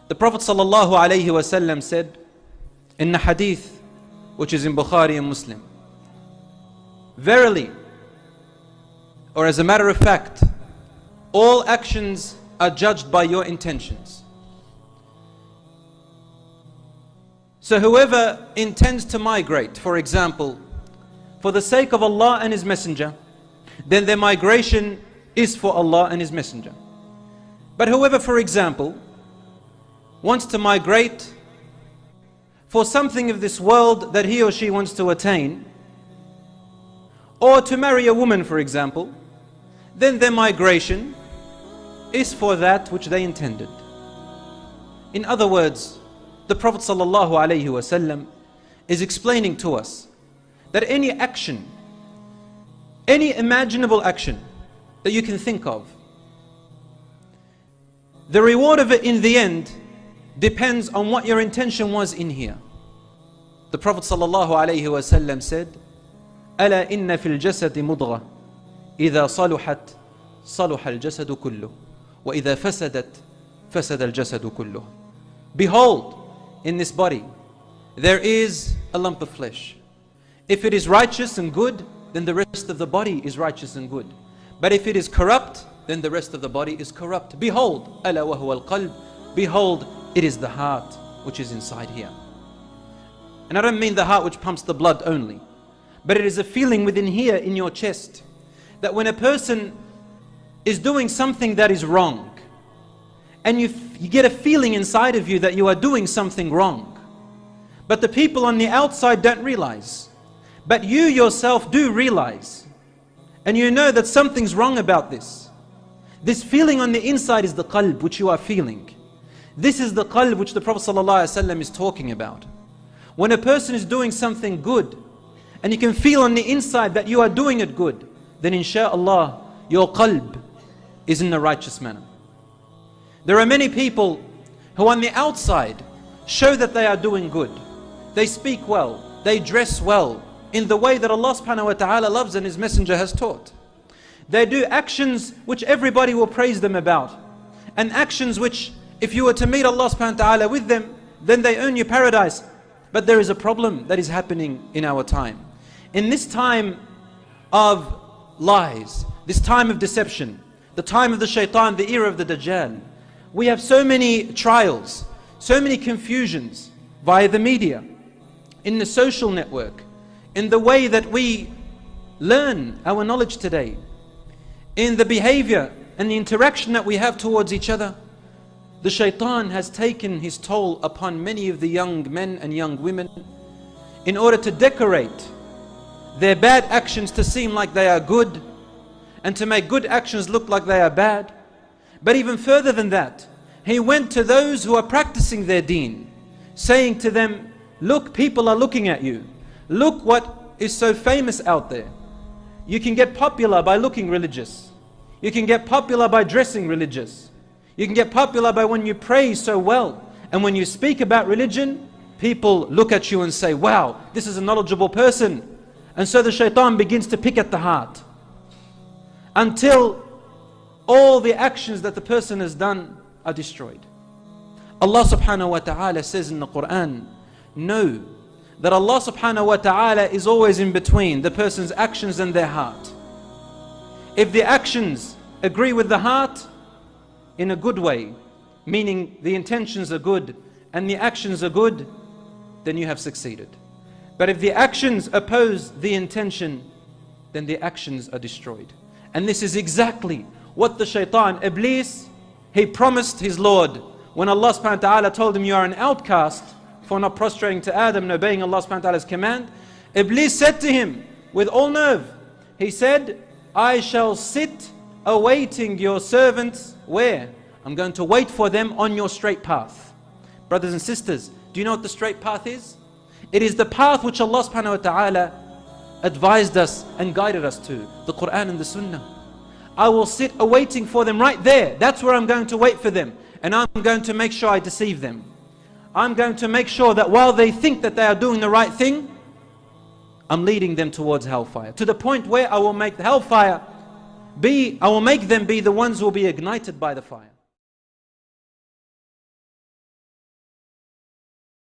The Prophet ﷺ said in the hadith, which is in Bukhari and Muslim, verily, or as a matter of fact, all actions are judged by your intentions. So whoever intends to migrate, for example, for the sake of Allah and His Messenger, then their migration is for Allah and His Messenger. But whoever, for example, wants to migrate for something of this world that he or she wants to attain, or to marry a woman, for example, then their migration is for that which they intended. In other words, the Prophet ﷺ is explaining to us that any action, any imaginable action that you can think of, the reward of it in the end depends on what your intention was in here. The Prophet ﷺ said, ألا إن في الجسد مضغة إذا صلحت صلح الجسد كله وإذا فسدت فسد الجسد كله. Behold, in this body there is a lump of flesh. If it is righteous and good, then the rest of the body is righteous and good. But if it is corrupt, then the rest of the body is corrupt. Behold, ألا وهو القلب. Behold, it is the heart which is inside here. And I don't mean the heart which pumps the blood only, but it is a feeling within here in your chest that when a person is doing something that is wrong, and you get a feeling inside of you that you are doing something wrong, but the people on the outside don't realize, but you yourself do realize, and you know that something's wrong about this. This feeling on the inside is the qalb which you are feeling. This is the qalb which the Prophet ﷺ is talking about. When a person is doing something good, and you can feel on the inside that you are doing it good, then insha'Allah, your qalb is in the righteous manner. There are many people who on the outside show that they are doing good. They speak well, they dress well, in the way that Allah subhanahu wa ta'ala loves and His Messenger has taught. They do actions which everybody will praise them about, and actions which, if you were to meet Allah subhanahu wa ta'ala with them, then they earn you paradise. But there is a problem that is happening in our time. In this time of lies, this time of deception, the time of the shaitan, the era of the Dajjal, we have so many trials, so many confusions via the media, in the social network, in the way that we learn our knowledge today, in the behavior and the interaction that we have towards each other. The shaitan has taken his toll upon many of the young men and young women in order to decorate their bad actions to seem like they are good, and to make good actions look like they are bad. But even further than that, he went to those who are practicing their deen, saying to them, look, people are looking at you. Look what is so famous out there. You can get popular by looking religious. You can get popular by dressing religious. You can get popular by when you pray so well. And when you speak about religion, people look at you and say, wow, this is a knowledgeable person. And so the shaitan begins to pick at the heart, until all the actions that the person has done are destroyed. Allah subhanahu wa ta'ala says in the Quran, know that Allah subhanahu wa ta'ala is always in between the person's actions and their heart. If the actions agree with the heart in a good way, meaning the intentions are good and the actions are good, then you have succeeded. But if the actions oppose the intention, then the actions are destroyed. And this is exactly what the shaitan, Iblis, he promised his Lord when Allah subhanahu wa ta'ala told him, you are an outcast for not prostrating to Adam and obeying Allah subhanahu wa ta'ala's command. Iblis said to him with all nerve, he said, I shall sit awaiting your servants. Where? I'm going to wait for them on your straight path. Brothers and sisters, do you know what the straight path is? It is the path which Allah subhanahu wa ta'ala advised us and guided us to, the Quran and the Sunnah. I will sit awaiting for them right there. That's where I'm going to wait for them. And I'm going to make sure I deceive them. I'm going to make sure that while they think that they are doing the right thing, I'm leading them towards hellfire. To the point where I will make the hellfire I will make them be the ones who will be ignited by the fire.